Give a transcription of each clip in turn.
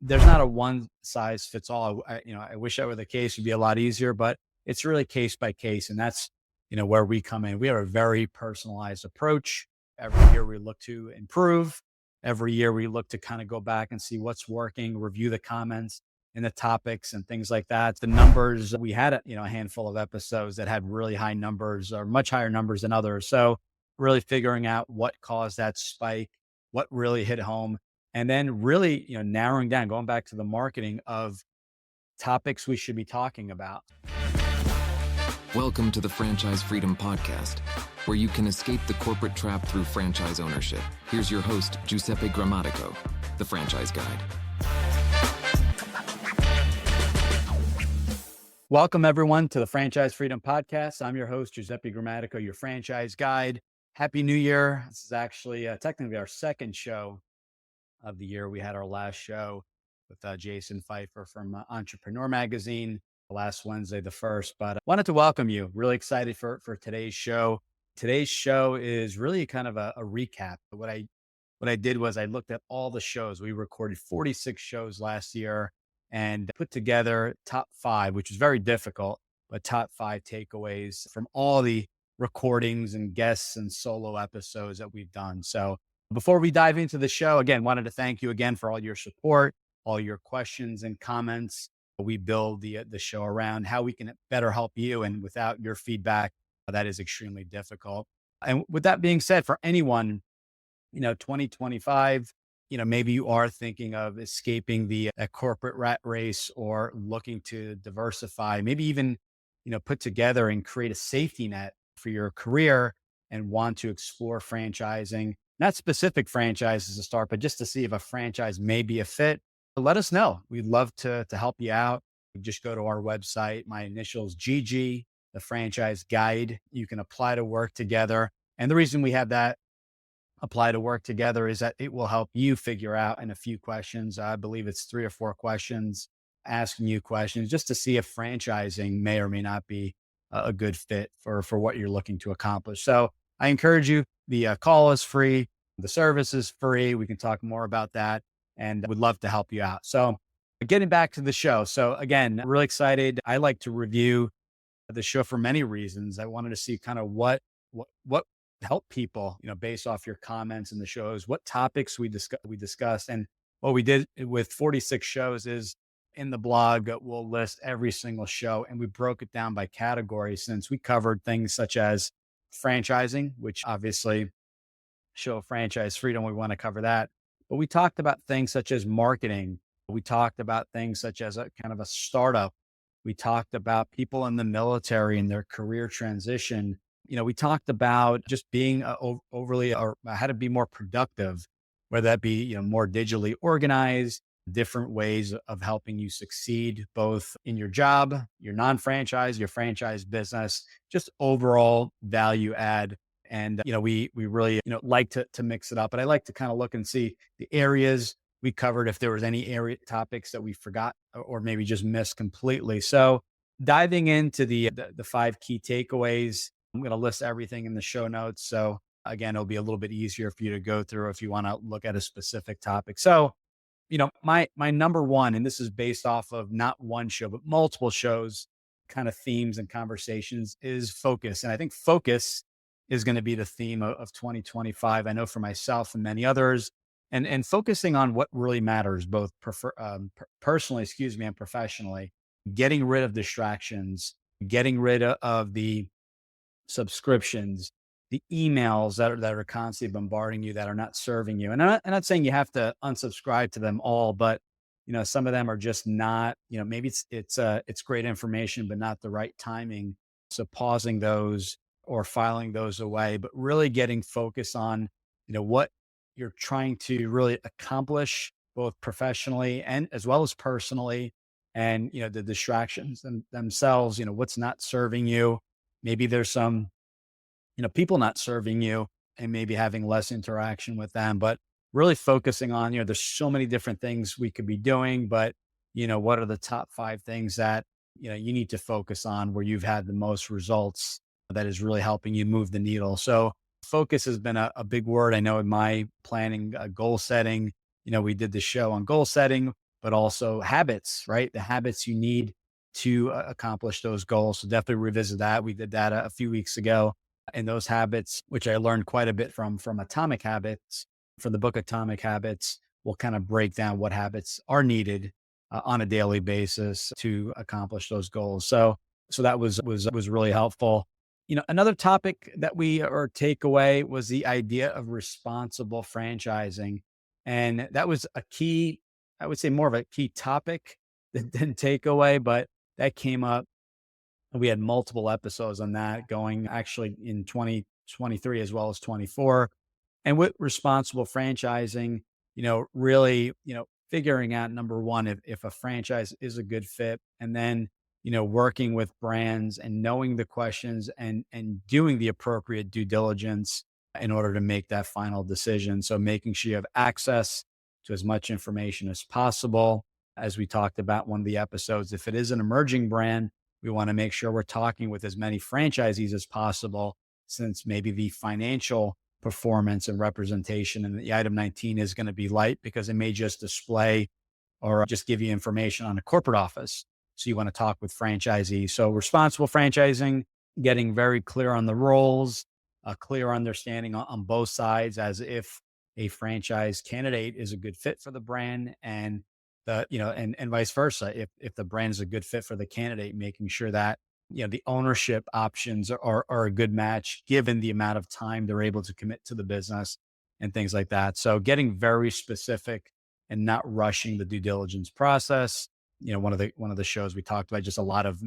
there's not a one size fits all. I wish that were the case, it'd be a lot easier, but it's really case by case. And that's, where we come in. We have a very personalized approach. Every year we look to improve. Every year we look to kind of go back and see what's working, review the comments and the topics and things like that. The numbers, we had a handful of episodes that had really high numbers or much higher numbers than others. So really figuring out what caused that spike, what really hit home, and then really, narrowing down, going back to the marketing of topics we should be talking about. Welcome to the Franchise Freedom Podcast, where you can escape the corporate trap through franchise ownership. Here's your host, Giuseppe Grammatico, the franchise guide. Welcome, everyone, to the Franchise Freedom Podcast. I'm your host, Giuseppe Grammatico, your franchise guide. Happy New Year. This is actually technically our second show of the year. We had our last show with Jason Pfeiffer from Entrepreneur Magazine last Wednesday, the 1st, but I wanted to welcome you. Really excited for today's show. Today's show is really kind of a recap. What I did was I looked at all the shows. We recorded 46 shows last year and put together top 5, which is very difficult, but top 5 takeaways from all the recordings and guests and solo episodes that we've done. So before we dive into the show, again, wanted to thank you again for all your support, all your questions and comments. We build the show around how we can better help you. And without your feedback, that is extremely difficult. And with that being said, for anyone, 2025, maybe you are thinking of escaping the corporate rat race or looking to diversify, maybe even, put together and create a safety net for your career and want to explore franchising, not specific franchises to start, but just to see if a franchise may be a fit. Let us know. We'd love to help you out. Just go to our website. My initials, GG, the franchise guide. You can apply to work together. And the reason we have that apply to work together is that it will help you figure out in a few questions. I believe it's 3 or 4 questions, asking you questions just to see if franchising may or may not be a good fit for what you're looking to accomplish. So I encourage you. The call is free. The service is free. We can talk more about that and would love to help you out. So getting back to the show. So again, really excited. I like to review the show for many reasons. I wanted to see kind of what help people, based off your comments in the shows, what topics we discussed. And what we did with 46 shows is in the blog, we'll list every single show and we broke it down by category since we covered things such as franchising, which obviously show franchise freedom. We want to cover that. But we talked about things such as marketing. We talked about things such as a kind of a startup. We talked about people in the military and their career transition. We talked about just being overly or how to be more productive, whether that be, more digitally organized, different ways of helping you succeed, both in your job, your non-franchise, your franchise business, just overall value add. And, we really, like to mix it up, but I like to kind of look and see the areas we covered, if there was any area topics that we forgot or maybe just missed completely. So diving into the 5 key takeaways, I'm going to list everything in the show notes. So again, it'll be a little bit easier for you to go through if you want to look at a specific topic. So, my number one, and this is based off of not one show, but multiple shows, kind of themes and conversations, is focus. And I think focus is going to be the theme of 2025. I know for myself and many others, and focusing on what really matters, both personally, and professionally, getting rid of distractions, getting rid of the subscriptions, the emails that are constantly bombarding you that are not serving you. And I'm not saying you have to unsubscribe to them all, but some of them are just not, maybe it's great information, but not the right timing. So pausing those or filing those away, but really getting focused on, what you're trying to really accomplish both professionally and as well as personally. And, the distractions themselves, what's not serving you. Maybe there's some, people not serving you and maybe having less interaction with them, but really focusing on, there's so many different things we could be doing, but, what are the top 5 things that, you need to focus on where you've had the most results that is really helping you move the needle. So focus has been a big word. I know in my planning, goal setting, we did the show on goal setting. but also habits, right? The habits you need to accomplish those goals. So definitely revisit that. We did that a few weeks ago. And those habits, which I learned quite a bit from Atomic Habits, from the book Atomic Habits, will kind of break down what habits are needed on a daily basis to accomplish those goals. So that was really helpful. Another topic that we or takeaway was the idea of responsible franchising, and that was a key. I would say more of a key topic than takeaway, but that came up. We had multiple episodes on that going actually in 2023 as well as 24. And with responsible franchising, really, figuring out number one, if a franchise is a good fit, and then, working with brands and knowing the questions and doing the appropriate due diligence in order to make that final decision. So making sure you have access to as much information as possible. As we talked about one of the episodes, if it is an emerging brand, we want to make sure we're talking with as many franchisees as possible, since maybe the financial performance and representation and the item 19 is going to be light because it may just display or just give you information on a corporate office. So you want to talk with franchisees. So responsible franchising, getting very clear on the roles, a clear understanding on both sides, as if a franchise candidate is a good fit for the brand, and and vice versa. If the brand is a good fit for the candidate, making sure that the ownership options are a good match given the amount of time they're able to commit to the business and things like that. So getting very specific and not rushing the due diligence process. One of the shows we talked about, just a lot of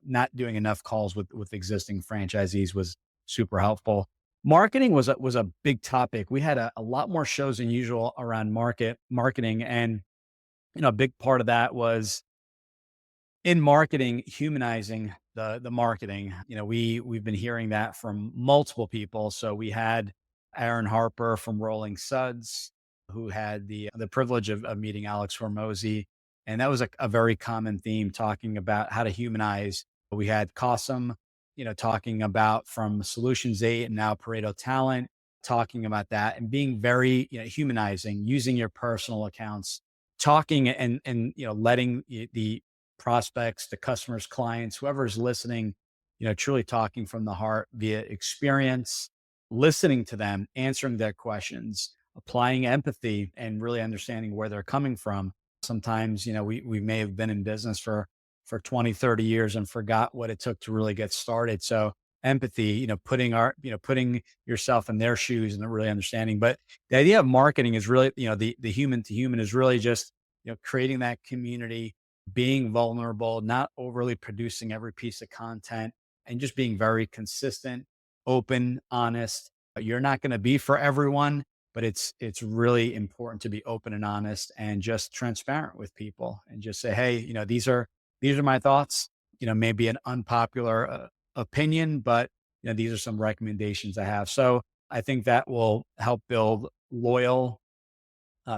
not doing enough calls with existing franchisees was super helpful. Marketing was a big topic. We had a lot more shows than usual around marketing, and a big part of that was in marketing, humanizing the marketing. We've been hearing that from multiple people. So we had Aaron Harper from Rolling Suds, who had the privilege of meeting Alex Hormozy, and that was a very common theme, talking about how to humanize. We had Qasim, talking about from Solutions 8 and now Pareto Talent, talking about that and being very humanizing, using your personal accounts, talking and letting the prospects, the customers, clients, whoever's listening, truly talking from the heart via experience, listening to them, answering their questions, applying empathy, and really understanding where they're coming from. Sometimes, we may have been in business for 20, 30 years and forgot what it took to really get started. So empathy, putting yourself in their shoes and really understanding. But the idea of marketing is really, the human to human is really just, creating that community, being vulnerable, not overly producing every piece of content, and just being very consistent, open, honest. You're not going to be for everyone, but it's really important to be open and honest and just transparent with people and just say, hey, these are my thoughts. Maybe an unpopular opinion, but these are some recommendations I have. So I think that will help build loyal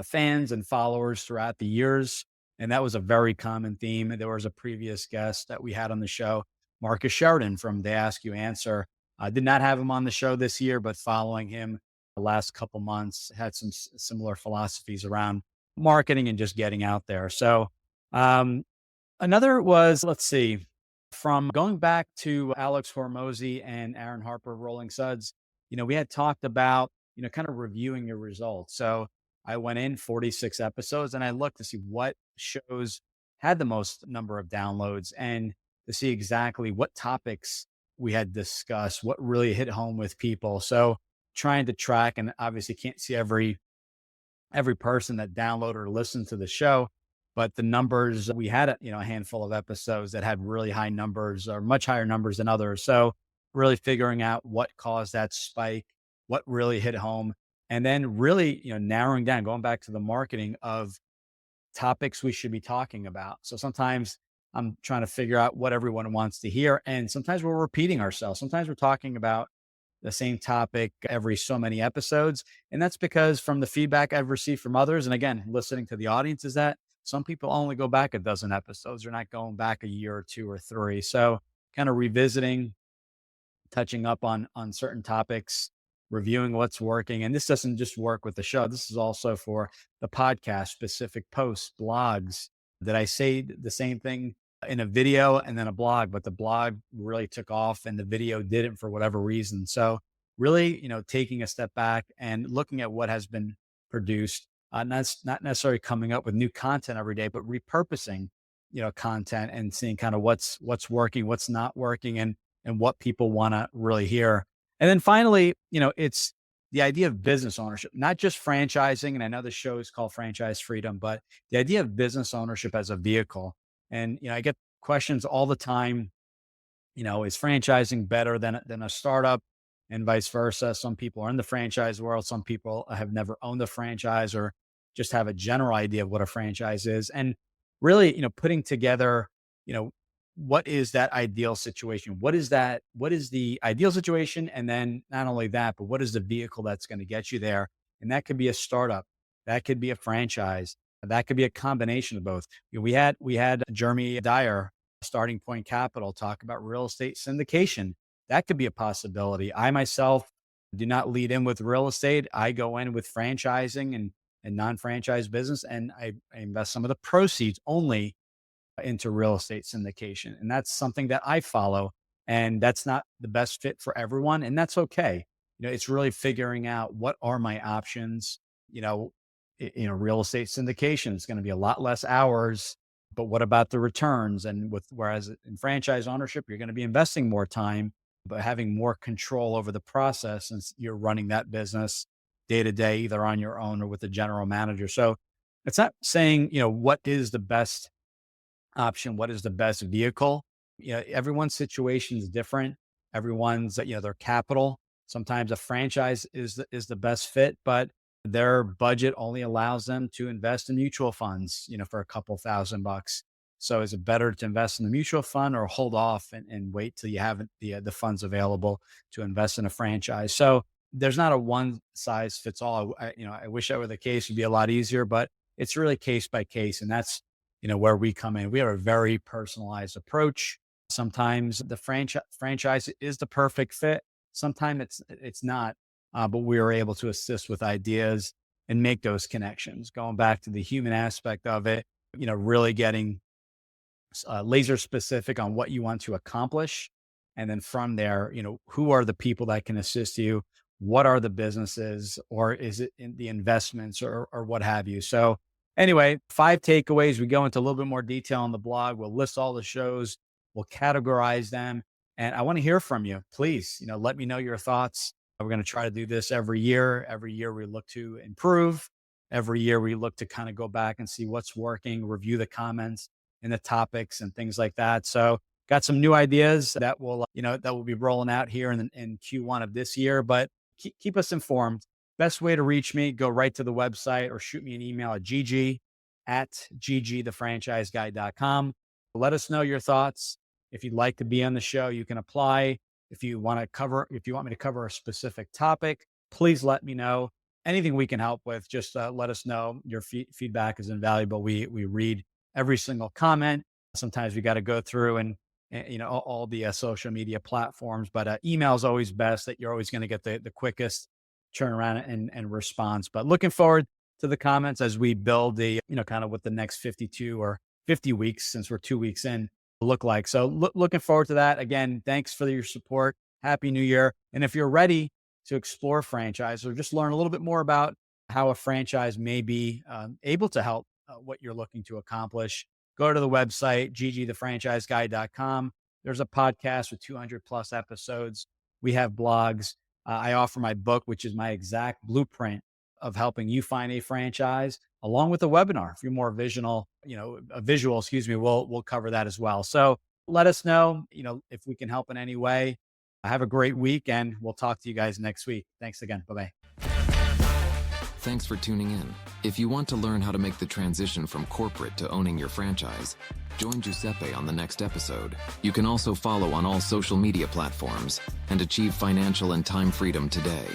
fans and followers throughout the years. And that was a very common theme. There was a previous guest that we had on the show, Marcus Sheridan from They Ask You Answer. I did not have him on the show this year, but following him the last couple months, had some similar philosophies around marketing and just getting out there. So um, another was, let's see, from going back to Alex Hormozy and Aaron Harper, Rolling Suds, we had talked about, kind of reviewing your results. So I went in 46 episodes and I looked to see what shows had the most number of downloads and to see exactly what topics we had discussed, what really hit home with people. So trying to track, and obviously can't see every person that downloaded or listened to the show, but the numbers, we had a handful of episodes that had really high numbers or much higher numbers than others. So really figuring out what caused that spike, what really hit home, and then really, narrowing down, going back to the marketing of topics we should be talking about. So sometimes I'm trying to figure out what everyone wants to hear. And sometimes we're repeating ourselves. Sometimes we're talking about the same topic every so many episodes. And that's because from the feedback I've received from others, and again, listening to the audience, is that some people only go back a dozen episodes. They're not going back a year or two or three. So kind of revisiting, touching up on certain topics reviewing what's working. And this doesn't just work with the show. This is also for the podcast, specific posts, blogs. That I say the same thing in a video and then a blog, but the blog really took off and the video didn't for whatever reason. So really, taking a step back and looking at what has been produced, not necessarily coming up with new content every day, but repurposing, content and seeing kind of what's working, what's not working, and what people want to really hear. And then finally, it's the idea of business ownership, not just franchising. And I know the show is called Franchise Freedom, but the idea of business ownership as a vehicle. And, I get questions all the time, is franchising better than a startup and vice versa? Some people are in the franchise world. Some people have never owned a franchise or just have a general idea of what a franchise is. And really, putting together, what is that ideal situation? What is the ideal situation? And then not only that, but what is the vehicle that's going to get you there? And that could be a startup. That could be a franchise. That could be a combination of both. We had Jeremy Dyer, Starting Point Capital, talk about real estate syndication. That could be a possibility. I myself do not lead in with real estate. I go in with franchising and non-franchise business, and I invest some of the proceeds only into real estate syndication. And that's something that I follow. And that's not the best fit for everyone. And that's okay. It's really figuring out what are my options. Real estate syndication is going to be a lot less hours, but what about the returns? And whereas in franchise ownership, you're going to be investing more time, but having more control over the process since you're running that business day to day, either on your own or with the general manager. So it's not saying, what is the best option, what is the best vehicle. Everyone's situation is different. Everyone's, their capital. Sometimes a franchise is the best fit, but their budget only allows them to invest in mutual funds, for a couple $1,000. So is it better to invest in the mutual fund or hold off and wait till you have the funds available to invest in a franchise? So there's not a one size fits all. I wish that were the case. It'd be a lot easier, but it's really case by case. And that's, where we come in. We have a very personalized approach. Sometimes the franchise is the perfect fit. Sometimes it's not, but we are able to assist with ideas and make those connections. Going back to the human aspect of it, really getting laser specific on what you want to accomplish. And then from there, who are the people that can assist you? What are the businesses, or is it in the investments or what have you? So anyway, 5 takeaways. We go into a little bit more detail on the blog. We'll list all the shows. We'll categorize them. And I want to hear from you. Please, let me know your thoughts. We're going to try to do this every year. Every year we look to improve. Every year we look to kind of go back and see what's working, review the comments and the topics and things like that. So got some new ideas that will be rolling out here in Q1 of this year, but keep us informed. Best way to reach me, go right to the website or shoot me an email at gg@ggthefranchiseguy.com. Let us know your thoughts. If you'd like to be on the show, you can apply. If you want me to cover a specific topic, please let me know. Anything we can help with, just let us know. Your feedback is invaluable. We read every single comment. Sometimes we got to go through and all the social media platforms, but email is always best. That you're always going to get the quickest turnaround and response. But looking forward to the comments as we build the kind of what the next 52 or 50 weeks, since we're 2 weeks in, look like. So looking forward to that. Again, thanks for your support. Happy New Year. And if you're ready to explore franchise or just learn a little bit more about how a franchise may be able to help what you're looking to accomplish, go to the website, ggthefranchiseguy.com. There's a podcast with 200 plus episodes. We have blogs. I offer my book, which is my exact blueprint of helping you find a franchise, along with a webinar. If you're more visual, we'll cover that as well. So let us know, if we can help in any way. Have a great week, and we'll talk to you guys next week. Thanks again. Bye-bye. Thanks for tuning in. If you want to learn how to make the transition from corporate to owning your franchise, join Giuseppe on the next episode. You can also follow on all social media platforms and achieve financial and time freedom today.